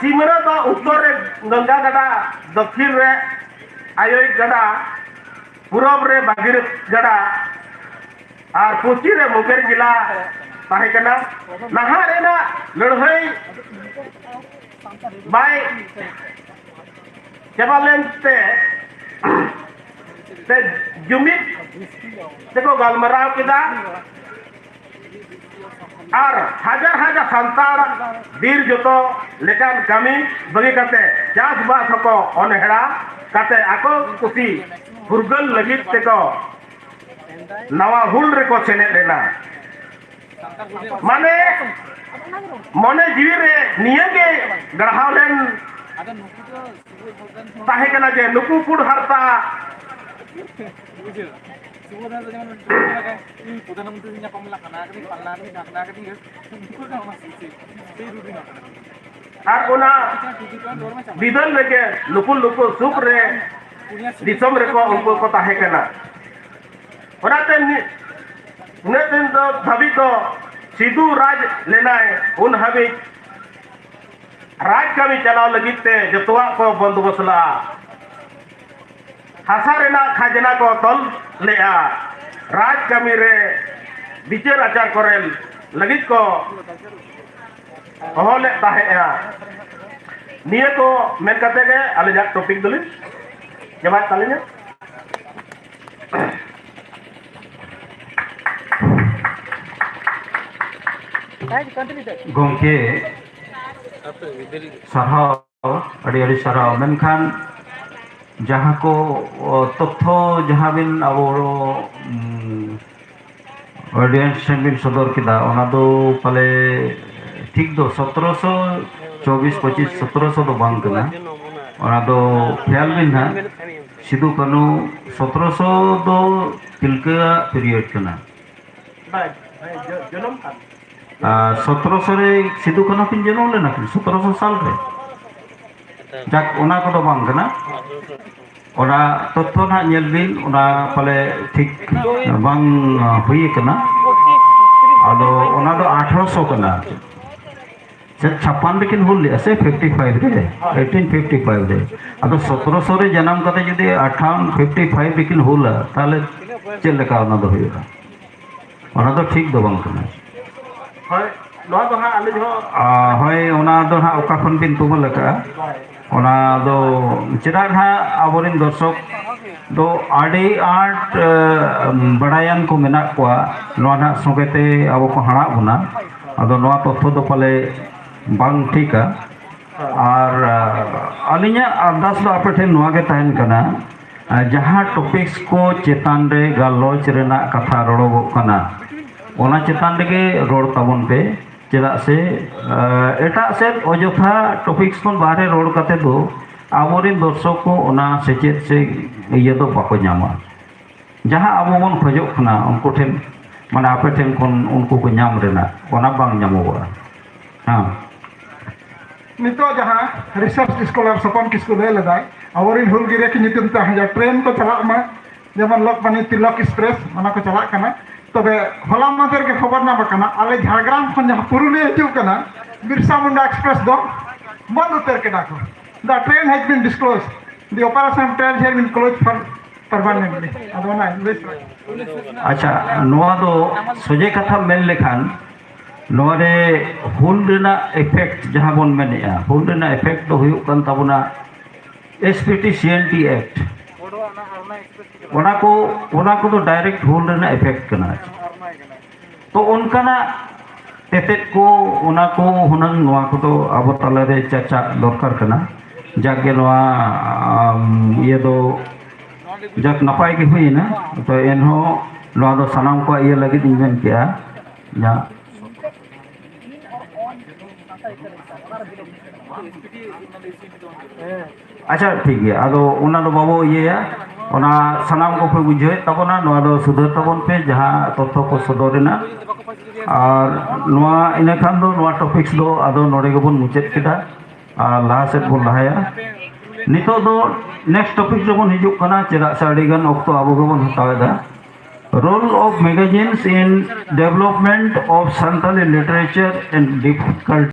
सीमा तो उत्तर रे गंगा गड़ा दक्षिण रे आयोई गड़ा पूरब रे भागीरथ गड़ा और पश्चिम रे मुंगेर जिला ताहेकना नहा रे ना लड़ाई बाय चबालेन ते जुमित देखो गलमराव किदा और हजार हजार संतार बीर जोतो लेकान कमी बगी कते चास बास को अनहेड़ा कते आको कुसी फुरगल लगित तेको नवा हुल रे को सेने लेना माने मने जीवी रे निये के गढ़ावलेन ताहे कना जे नुकु कुड हरता बिदल लगे लुकुल लुकुल सुख रे दिसम रे को उनको को ताहे कना ओनाते उन्हें दिन तो धबी तो सिद्धू राज लेना है उन हबी राज कमी चलाव लगी ते जतवा को बंदोबस्त ला हासा रेना खाजना को तल लेआ राज कमी रे विचार आचार करेल लगित को होले ताहेया निये को मेन करते गए आले जा टॉपिक दले जवाब तालेnya gongke sarhau adi sarhau menkan जहाँ को तथ्य जहाँ बिन अब ऑडियंस बिन सदर किदा ओना दो पाले ठीक दो 1724-25 1700 दो बांग कना ओना दो ख्याल बिन ना सिद्धू कानू 1700 दो तिलका पीरियड कना 1700 रे सिद्धू कानू किन जन्म लेना 1700 साल रे जाक ओना को दो बांग कना ओना तथ्य ना नेल बिन ओना पाले ठीक बांग हुई कना आदो ओना दो 1800 कना से 56 लेकिन हुल से 55 रे 1855 रे आदो 1700 रे जन्म कते जदि 1855 लेकिन हुल ताले चेल लेका ओना दो हुईगा ओना दो ठीक दो बांग कना होय नोआ दो हा आले जो होय ओना दो हा ओका खन बिन तुम लेका ओना दो चेदा हा आबोरिन दर्शक दो आड़ी आट बड़ायान को मेना कोआ नोआ ना संगेते अब को हाड़ा बुना आदो नोआ तथ्य दो पाले बांग ठीका और अलिया अरदास दो आपे ठेन नोआ के तहन कना जहाँ टॉपिक्स को चेतान रे गालोच रेना कथा रोड़ो कना ओना चेतान रे रोड़ ताबन पे चेदा से एटा से अजोथा टॉपिक्स को बाहरे रोड़ कते दो आबोरिन दर्शक को ओना सेचेत से ये दो बाको नामा जहाँ आबो बन खोजो खना उनको ठेन माने आपे ठेन कोन उनको को नाम रेना ओना बांग नामोगा हां नितो जहाँ रिसर्च स्कॉलर सपन किसको दे लेदाय आबोरिन हुलगिरे की नितम ता हजा ट्रेन को चला मा जेमन लोकमान्य तिलक एक्सप्रेस ओना को चला कना तबे होला मादर के खबर ना बकना आले झारग्राम खन जहाँ पुरुलिया हिजू कना बिरसा मुंडा एक्सप्रेस दो बंद उतर के डाको the train has been disclosed the operation train has been closed for permanently अदोना अच्छा नोआ दो सोजे कथा मेन लेखान नोआ रे हुल रेना इफेक्ट जहाँ बन मेनेया हुल रेना इफेक्ट तो हुयुक कन ताबुना एसपीटी सीएनटी एक्ट ओना को तो डायरेक्ट हुल रेना इफेक्ट करना तो उनका ना तेतेत को ओना को हुनंग नोआ को तो अब तला रे चर्चा दरकार करना जाके नोआ ये दो जब नपाय के हुई ना तो एनहो नोआ दो सनाम को ये लगी इवेंट किया या अच्छा ठीक है आदो उना दो बाबू ये या ओना सनाम को पे बुझे तबना नोआ दो सुधर तबन पे जहाँ तथ्य को सदरेना और नोआ इना खान दो नोआ टॉपिक्स दो आदो नोडे गबन मुचेत केदा लाहा सेट बन लाहाया नितो दो नेक्स्ट टॉपिक जबन हिजुक कना चेदा साडीगन ऑक्टो आबो गबन हतावेदा role of magazines in development of Santali literature and difficult